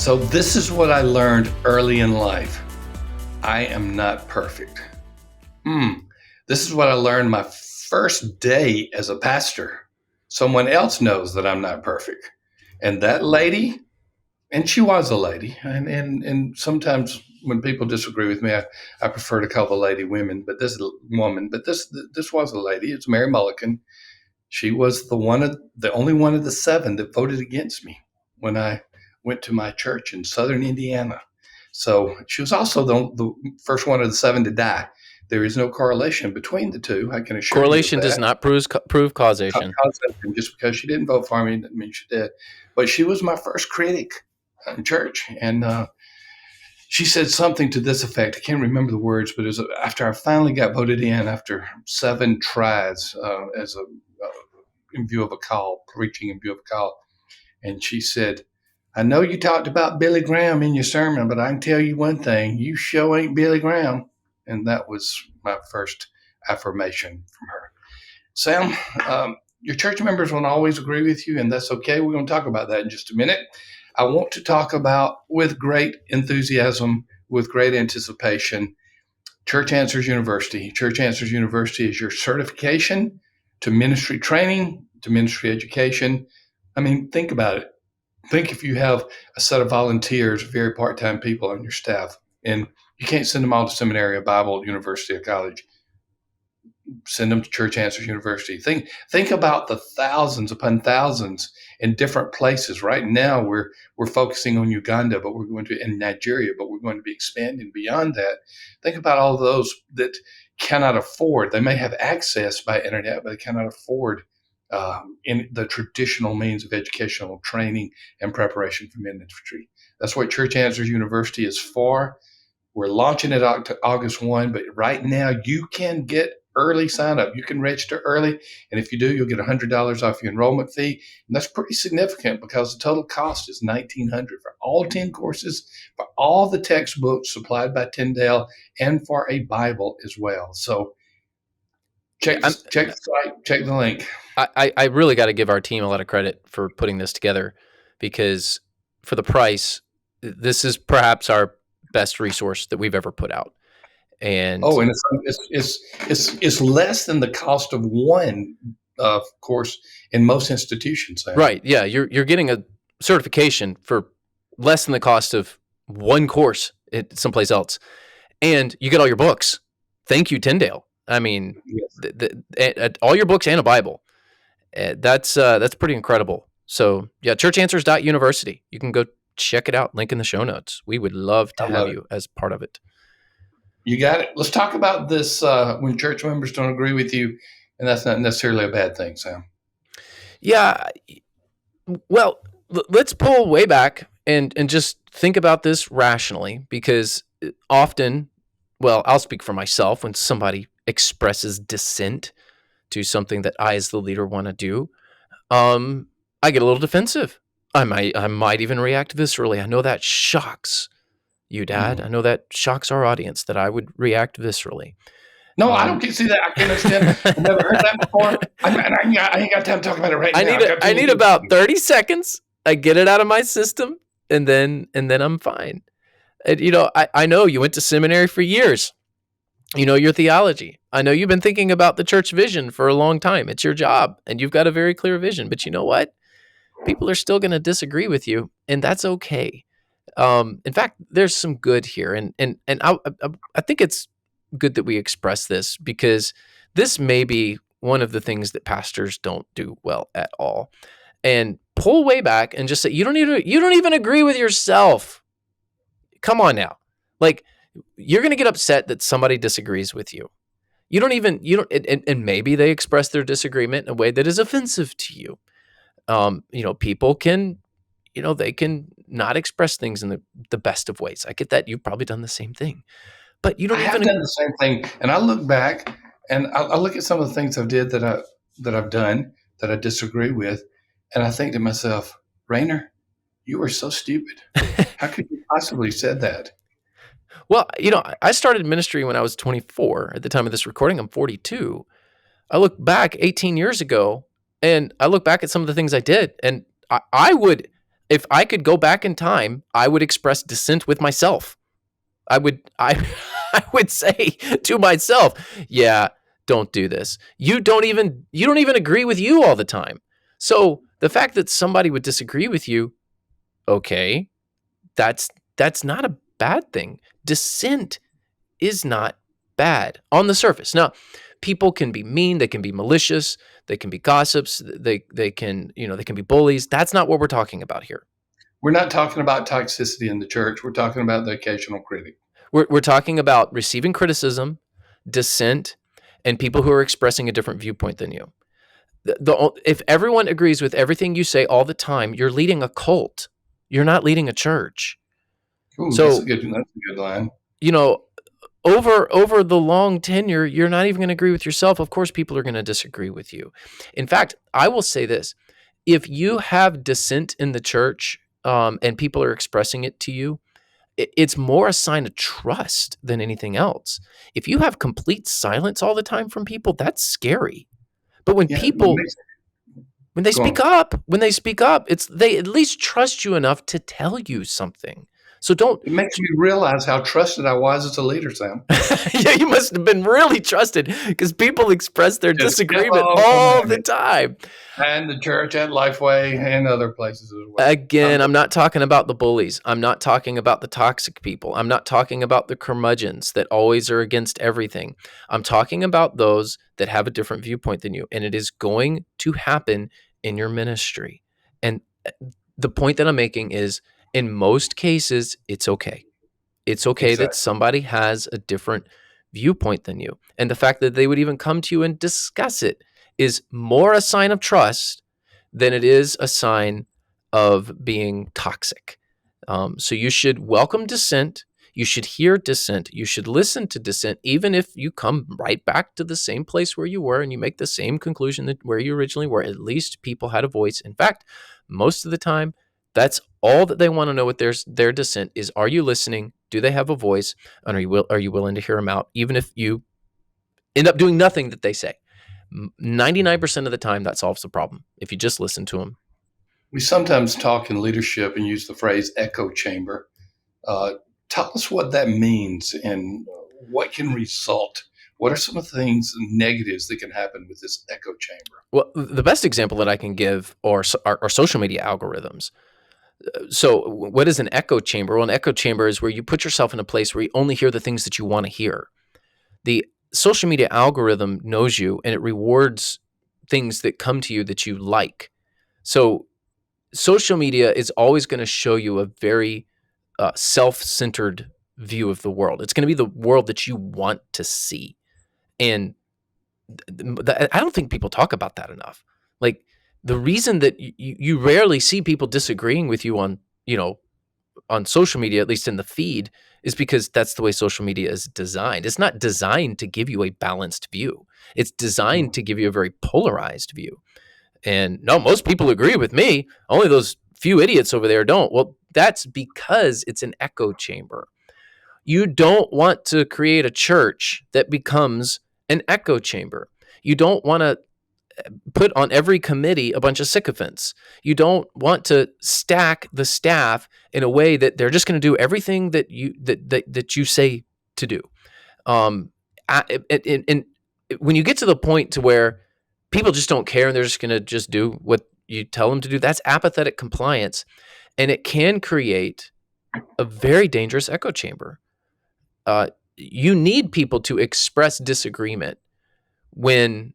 So this is what I learned early in life. I am not perfect. This is what I learned my first day as a pastor. Someone else knows that I'm not perfect. And that lady, and she was a lady, and sometimes when people disagree with me, I prefer to call the lady women, but this woman, but this was a lady. It's Mary Mulligan. She was the only one of the 7 that voted against me when I went to my church in southern Indiana. So she was also the first one of the 7 to die. There is no correlation between the two. I can assure Correlation you of that. does not prove causation. Just because she didn't vote for me doesn't mean she did. But she was my first critic in church, and she said something to this effect. I can't remember the words, but it was after I finally got voted in after 7 tries in view of a call, preaching in view of a call. And she said, I know you talked about Billy Graham in your sermon, but I can tell you one thing, you sure ain't Billy Graham. And that was my first affirmation from her. Sam, your church members won't always agree with you, and that's okay. We're going to talk about that in just a minute. I want to talk about, with great enthusiasm, with great anticipation, Church Answers University. Church Answers University is your certification to ministry training, to ministry education. I mean, think about it. Think if you have a set of volunteers, very part-time people on your staff, and you can't send them all to seminary, a Bible, university, or college. Send them to Church Answers University. Think about the thousands upon thousands in different places. Right now, we're focusing on Uganda, but we're going to in Nigeria, but we're going to be expanding beyond that. Think about all those that cannot afford. They may have access by internet, but they cannot afford in the traditional means of educational training and preparation for ministry. That's what Church Answers University is for. We're launching it August 1, but right now you can get early sign up. You can register early, and if you do, you'll get $100 off your enrollment fee. And that's pretty significant because the total cost is $1,900 for all 10 courses, for all the textbooks supplied by Tyndale, and for a Bible as well. So check the site, check the link. I really got to give our team a lot of credit for putting this together, because for the price, this is perhaps our best resource that we've ever put out. And it's less than the cost of one course in most institutions. Right? Yeah, you're getting a certification for less than the cost of one course someplace else, and you get all your books. Thank you, Tyndale. I mean, yes. All your books and a Bible. That's pretty incredible. So yeah, churchanswers.university. You can go check it out. Link in the show notes. We would love to have you as part of it. You got it. Let's talk about this when church members don't agree with you, and that's not necessarily a bad thing, Sam. Yeah. Well, let's pull way back and just think about this rationally, because often, well, I'll speak for myself, when somebody expresses dissent to something that I as the leader want to do, I get a little defensive. I might even react viscerally. I know that shocks you, Dad. I know that shocks our audience that I would react viscerally. No, I don't see that. I can't understand. I've never heard that before. I ain't got time to talk about it right now. I need about 30 seconds. I get it out of my system, and then I'm fine. And, I know you went to seminary for years. You know your theology. I know you've been thinking about the church vision for a long time. It's your job, and you've got a very clear vision. But you know what? People are still going to disagree with you, and that's okay. In fact, there's some good here, and I think it's good that we express this, because this may be one of the things that pastors don't do well at all. And pull way back and just say, you don't even agree with yourself. Come on now, like, you're going to get upset that somebody disagrees with you. And maybe they express their disagreement in a way that is offensive to you. People can, they can not express things in the best of ways. I get that. You've probably done the same thing, but you don't have done the same thing. And I look back and I look at some of the things I've did that I've done that I disagree with. And I think to myself, Rainer, you were so stupid. How could you possibly have said that? Well, I started ministry when I was 24. At the time of this recording, I'm 42. I look back 18 years ago, and I look back at some of the things I did, and I would If I could go back in time, I would express dissent with myself. I I would say to myself, yeah, don't do this. You don't even agree with you all the time. So the fact that somebody would disagree with you, okay, that's not a bad thing. Dissent is not bad on the surface. Now, people can be mean, they can be malicious, they can be gossips, they can, they can be bullies. That's not what we're talking about here. We're not talking about toxicity in the church. We're talking about the occasional critic. We're talking about receiving criticism, dissent, and people who are expressing a different viewpoint than you. If everyone agrees with everything you say all the time, you're leading a cult. You're not leading a church. Ooh, So, that's a good line. you know, over the long tenure, you're not even going to agree with yourself. Of course, people are going to disagree with you. In fact, I will say this: if you have dissent in the church, and people are expressing it to you, it's more a sign of trust than anything else. If you have complete silence all the time from people, that's scary. But when Yeah, people go on. when they speak up, it's they at least trust you enough to tell you something. So don't. It makes me realize how trusted I was as a leader, Sam. Yeah, you must have been really trusted because people express their Just kept disagreement on coming all at the me. time. And the church at Lifeway and other places as well. Again, I'm not talking about the bullies. I'm not talking about the toxic people. I'm not talking about the curmudgeons that always are against everything. I'm talking about those that have a different viewpoint than you. And it is going to happen in your ministry. And the point that I'm making is in most cases, it's okay. It's okay that Exactly. somebody has a different viewpoint than you. And the fact that they would even come to you and discuss it is more a sign of trust than it is a sign of being toxic. So you should welcome dissent. You should hear dissent. You should listen to dissent, even if you come right back to the same place where you were and you make the same conclusion that where you originally were. At least people had a voice. In fact, most of the time, that's all that they want to know with their dissent is: are you listening? Do they have a voice? And are you willing to hear them out, even if you end up doing nothing that they say? 99% of the time, that solves the problem if you just listen to them. We sometimes talk in leadership and use the phrase echo chamber. Uh, Tell us what that means and what can result. What are some of the things, negatives that can happen with this echo chamber? Well, the best example that I can give are social media algorithms. So, what is an echo chamber? Well, an echo chamber is where you put yourself in a place where you only hear the things that you want to hear. The social media algorithm knows you and it rewards things that come to you that you like. So, social media is always going to show you a very self-centered view of the world. It's going to be the world that you want to see. And I don't think people talk about that enough. Like the reason that you rarely see people disagreeing with you on, on social media, at least in the feed, is because that's the way social media is designed. It's not designed to give you a balanced view. It's designed to give you a very polarized view. And no, most people agree with me. Only those few idiots over there don't. Well, that's because it's an echo chamber. You don't want to create a church that becomes an echo chamber. You don't want to put on every committee a bunch of sycophants. You don't want to stack the staff in a way that they're just going to do everything that you say to do. And when you get to the point to where people just don't care and they're just going to just do what you tell them to do, that's apathetic compliance, and it can create a very dangerous echo chamber. You need people to express disagreement when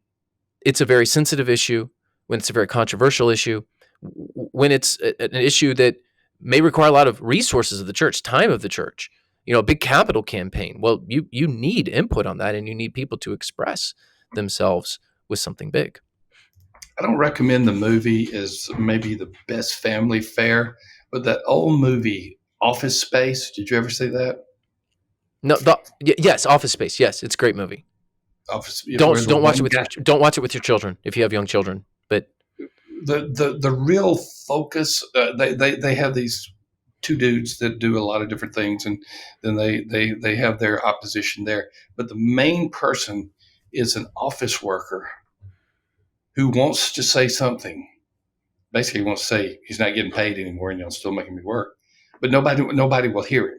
it's a very sensitive issue, when it's a very controversial issue, when it's an issue that may require a lot of resources of the church, time of the church, a big capital campaign. Well, you need input on that, and you need people to express themselves with something big. I don't recommend the movie as maybe the best family fare, but that old movie, Office Space, did you ever see that? No, yes, Office Space. Yes, it's a great movie. Office, where the Don't watch it one with guy, don't watch it with your children if you have young children. But the real focus, they have these two dudes that do a lot of different things, and then they have their opposition there. But the main person is an office worker who wants to say something, basically wants to say he's not getting paid anymore and you're still making me work. But nobody will hear him.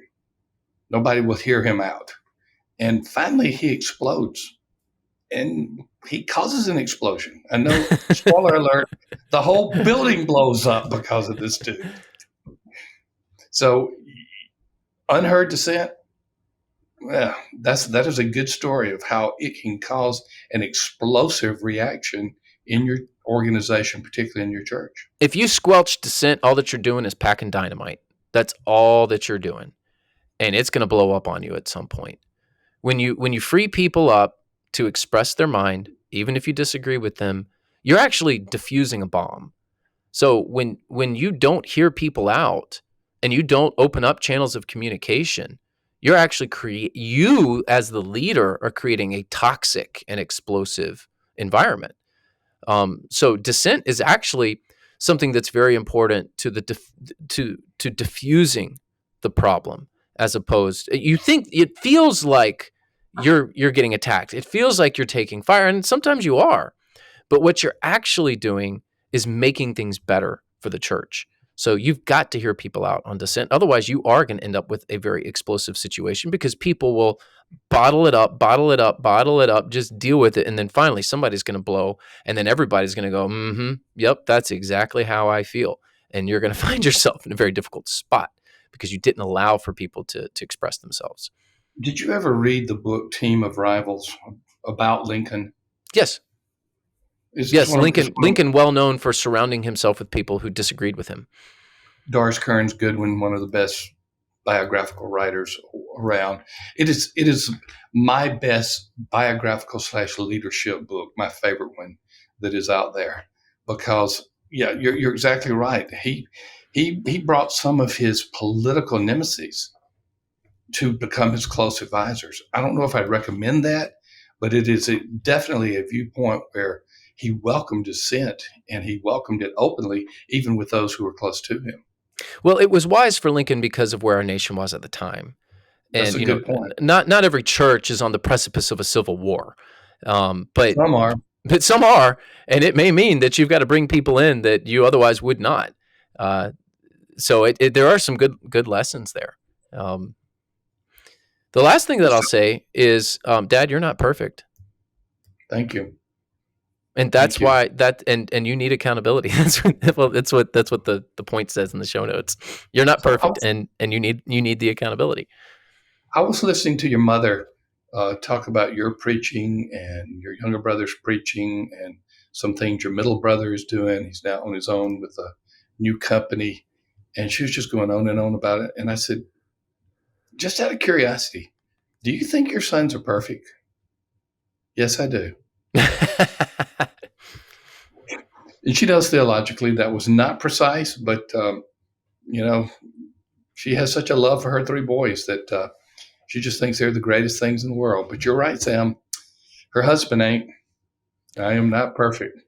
Nobody will hear him out. And finally he explodes and he causes an explosion. I know, spoiler alert, the whole building blows up because of this dude. So Unheard dissent, well, that is a good story of how it can cause an explosive reaction in your organization, particularly in your church. If you squelch dissent, all that you're doing is packing dynamite. That's all that you're doing. And it's going to blow up on you at some point. When you free people up to express their mind, even if you disagree with them, you're actually diffusing a bomb. So when you don't hear people out and you don't open up channels of communication, you're actually you as the leader are creating a toxic and explosive environment. So dissent is actually something that's very important to the to diffusing the problem, as opposed, you think it feels like you're getting attacked. It feels like you're taking fire, and sometimes you are. But what you're actually doing is making things better for the church. So you've got to hear people out on dissent. Otherwise, you are going to end up with a very explosive situation because people will bottle it up, just deal with it. And then finally somebody's going to blow, and then everybody's going to go, yep, that's exactly how I feel. And you're going to find yourself in a very difficult spot because you didn't allow for people to express themselves. Did you ever read the book Team of Rivals about Lincoln? Yes. Yes, Lincoln, well known for surrounding himself with people who disagreed with him. Doris Kearns Goodwin, one of the best biographical writers around. It is my best biographical / leadership book, my favorite one that is out there. Because you're exactly right. He brought some of his political nemesis to become his close advisors. I don't know if I'd recommend that, but it is definitely a viewpoint where he welcomed dissent, and he welcomed it openly, even with those who were close to him. Well, it was wise for Lincoln because of where our nation was at the time. That's And a good point. Not every church is on the precipice of a civil war, but some are. But some are, and it may mean that you've got to bring people in that you otherwise would not. So there are some good lessons there. The last thing that I'll say is, Dad, you're not perfect. Thank you. And that's why and you need accountability. That's what the point says in the show notes. You're not perfect, and you need the accountability. I was listening to your mother talk about your preaching and your younger brother's preaching and some things your middle brother is doing. He's now on his own with a new company, and she was just going on and on about it. And I said, just out of curiosity, do you think your sons are perfect? Yes, I do. And she knows theologically that was not precise, but, she has such a love for her 3 boys that she just thinks they're the greatest things in the world. But you're right, Sam. Her husband ain't. I am not perfect.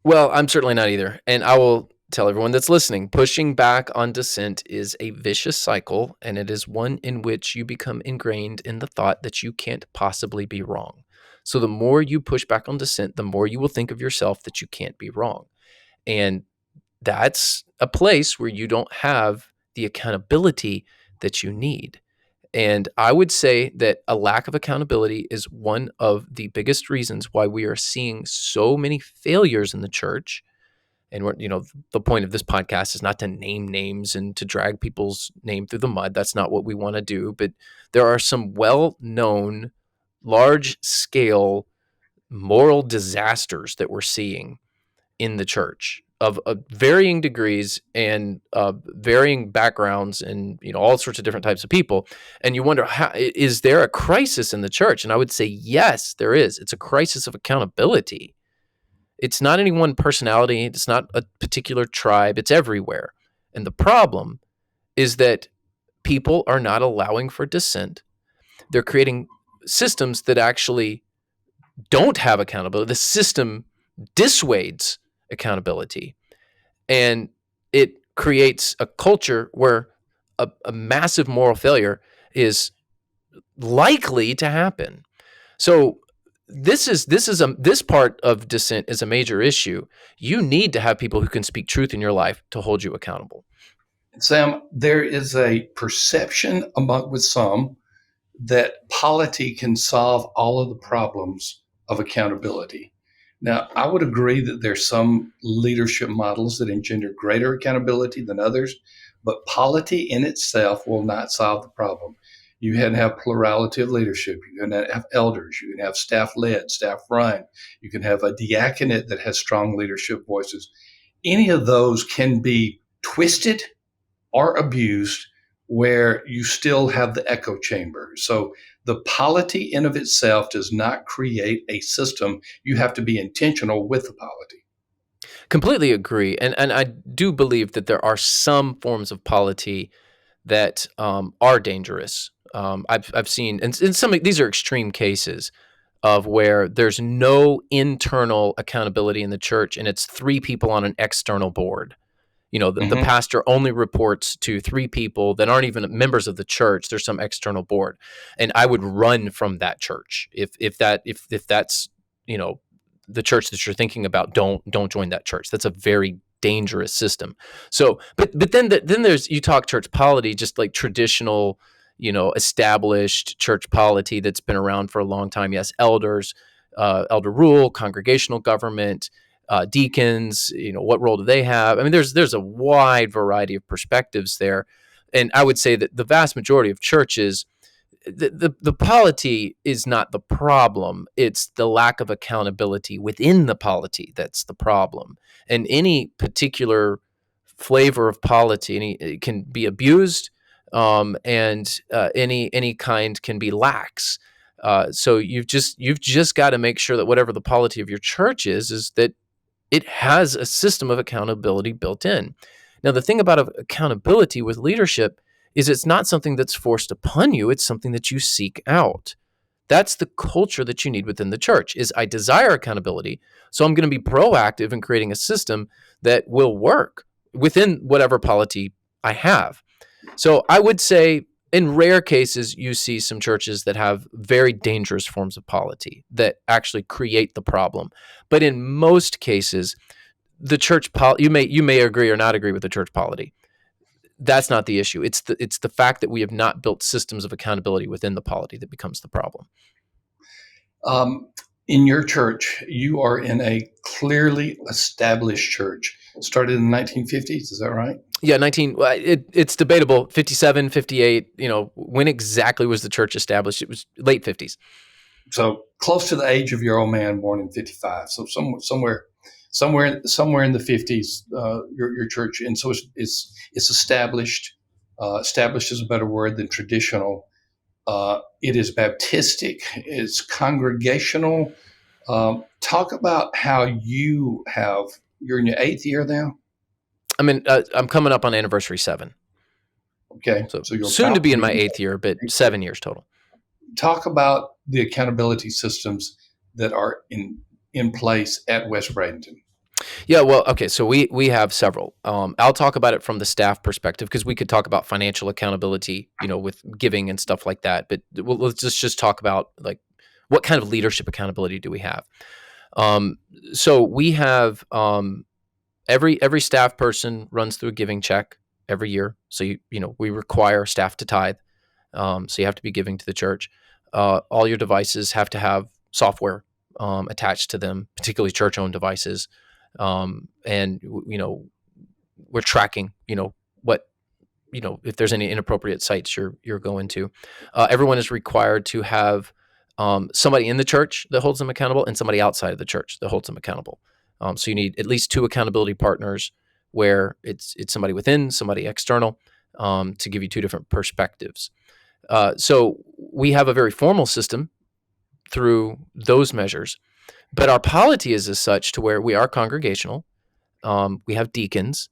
Well, I'm certainly not either. And I will tell everyone that's listening, pushing back on dissent is a vicious cycle, and it is one in which you become ingrained in the thought that you can't possibly be wrong. So the more you push back on dissent, the more you will think of yourself that you can't be wrong. And that's a place where you don't have the accountability that you need. And I would say that a lack of accountability is one of the biggest reasons why we are seeing so many failures in the church. And the point of this podcast is not to name names and to drag people's name through the mud. That's not what we want to do. But there are some well-known, large-scale moral disasters that we're seeing in the church of varying degrees and varying backgrounds and all sorts of different types of people. And you wonder, is there a crisis in the church? And I would say, yes, there is. It's a crisis of accountability. It's not any one personality. It's not a particular tribe. It's everywhere. And the problem is that people are not allowing for dissent. They're creating systems that actually don't have accountability. The system dissuades accountability, and it creates a culture where a massive moral failure is likely to happen. So this part of dissent is a major issue. You need to have people who can speak truth in your life to hold you accountable. Sam, there is a perception with some that polity can solve all of the problems of accountability. Now, I would agree that there's some leadership models that engender greater accountability than others, but polity in itself will not solve the problem. You can have plurality of leadership. You can have elders. You can have staff led, staff run. You can have a diaconate that has strong leadership voices. Any of those can be twisted or abused where you still have the echo chamber. So the polity in of itself does not create a system. You have to be intentional with the polity. Completely agree. And I do believe that there are some forms of polity that are dangerous. I've seen, and some of these are extreme cases of where there's no internal accountability in the church, and it's three people on an external board. The pastor only reports to three people that aren't even members of the church. There's some external board, and I would run from that church if that's the church that you're thinking about. Don't join that church. That's a very dangerous system. So, but then there's, you talk church polity, just like traditional, established church polity that's been around for a long time. Yes, elders, elder rule, congregational government. Deacons, what role do they have? I mean, there's a wide variety of perspectives there, and I would say that the vast majority of churches, the polity is not the problem; it's the lack of accountability within the polity that's the problem. And any particular flavor of polity, it can be abused, and any kind can be lax. So you've just got to make sure that whatever the polity of your church is that it has a system of accountability built in. Now, the thing about accountability with leadership is it's not something that's forced upon you. It's something that you seek out. That's the culture that you need within the church. Is I desire accountability, so I'm going to be proactive in creating a system that will work within whatever polity I have. So I would say in rare cases, you see some churches that have very dangerous forms of polity that actually create the problem. But in most cases, the church you may agree or not agree with the church polity. That's not the issue. It's the fact that we have not built systems of accountability within the polity that becomes the problem. In your church, you are in a clearly established church. Started in the 1950s, is that right? Yeah, it's debatable, 57, 58, when exactly was the church established? It was late 50s. So close to the age of your old man, born in 55. So somewhere in the 50s, your church. And so it's established. Established is a better word than traditional. It is Baptistic. It's congregational. Talk about how you're in your 8th year now? I'm coming up on anniversary 7. Okay. So you're soon to be in my 8th year, but 7 years total. Talk about the accountability systems that are in place at West Bradenton. Yeah, well, okay, so we have several. I'll talk about it from the staff perspective because we could talk about financial accountability, with giving and stuff like that. But let's just talk about like what kind of leadership accountability do we have? So we have every staff person runs through a giving check every year. So we require staff to tithe. So you have to be giving to the church. All your devices have to have software attached to them, particularly church-owned devices. And we're tracking, what, if there's any inappropriate sites you're going to. Everyone is required to have somebody in the church that holds them accountable and somebody outside of the church that holds them accountable. So you need at least 2 accountability partners where it's somebody within, somebody external, to give you 2 different perspectives. So we have a very formal system through those measures, but our polity is as such to where we are congregational. We have deacons,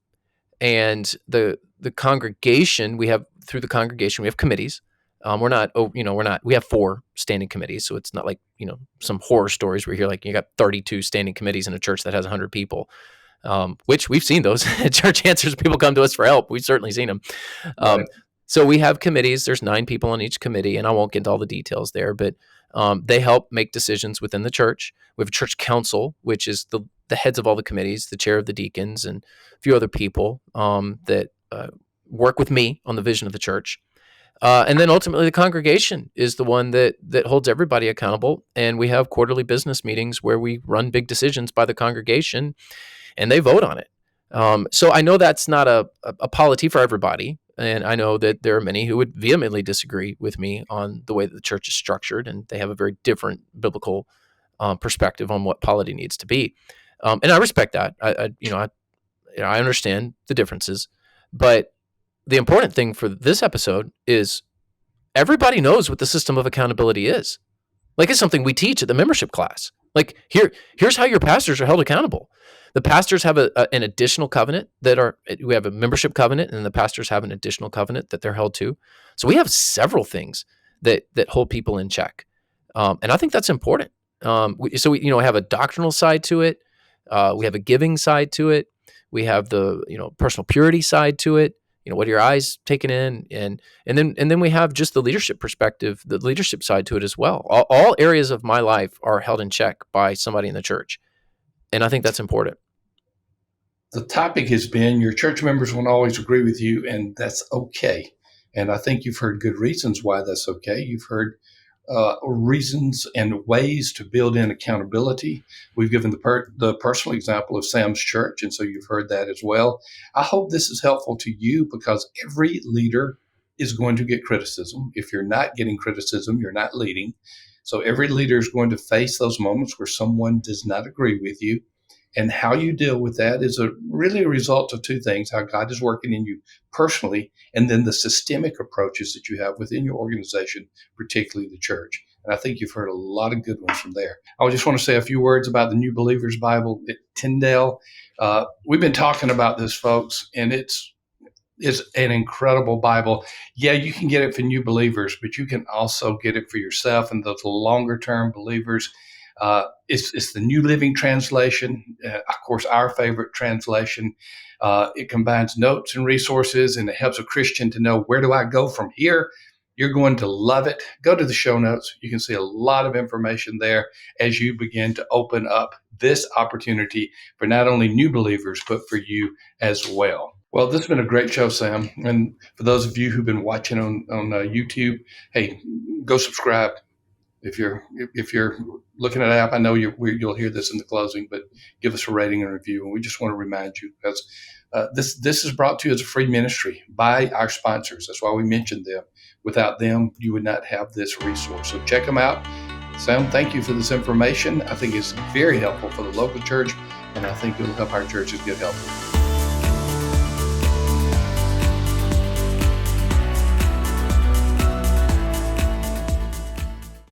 and the congregation, through the congregation, we have committees. We have 4 standing committees. So it's not like, some horror stories where you hear like you got 32 standing committees in a church that has 100 people, which we've seen those at church answers. People come to us for help. We've certainly seen them. Right. So we have committees. There's 9 people on each committee, and I won't get into all the details there, but They help make decisions within the church. We have a church council, which is the heads of all the committees, the chair of the deacons, and a few other people that work with me on the vision of the church. And then ultimately, the congregation is the one that holds everybody accountable. And we have quarterly business meetings where we run big decisions by the congregation, and they vote on it. So I know that's not a polity for everybody. And I know that there are many who would vehemently disagree with me on the way that the church is structured, and they have a very different biblical perspective on what polity needs to be. And I respect that. I understand the differences, but the important thing for this episode is everybody knows what the system of accountability is. Like, it's something we teach at the membership class. Like, here's how your pastors are held accountable. The pastors have an additional covenant we have a membership covenant, and the pastors have an additional covenant that they're held to. So we have several things that hold people in check. And I think that's important. We have a doctrinal side to it. We have a giving side to it. We have the, personal purity side to it. What are your eyes taking in? And then we have just the leadership perspective, the leadership side to it as well. All areas of my life are held in check by somebody in the church. And I think that's important. The topic has been your church members won't always agree with you, and that's okay. And I think you've heard good reasons why that's okay. You've heard reasons and ways to build in accountability. We've given the personal example of Sam's church, and so you've heard that as well. I hope this is helpful to you, because every leader is going to get criticism. If you're not getting criticism, you're not leading. So every leader is going to face those moments where someone does not agree with you. And how you deal with that is really a result of two things: how God is working in you personally, and then the systemic approaches that you have within your organization, particularly the church. And I think you've heard a lot of good ones from there. I just want to say a few words about the New Believers Bible at Tyndale. We've been talking about this, folks, and it's an incredible Bible. Yeah, you can get it for new believers, but you can also get it for yourself and those longer-term believers. It's the New Living Translation, of course, our favorite translation. It combines notes and resources, and it helps a Christian to know, where do I go from here? You're going to love it. Go to the show notes. You can see a lot of information there as you begin to open up this opportunity for not only new believers, but for you as well. Well, this has been a great show, Sam. And for those of you who've been watching on YouTube, hey, go subscribe. If you're looking at an app, I know you'll hear this in the closing, but give us a rating and review. And we just want to remind you, because this is brought to you as a free ministry by our sponsors. That's why we mentioned them. Without them, you would not have this resource. So check them out. Sam, thank you for this information. I think it's very helpful for the local church, and I think it'll help our churches get healthy.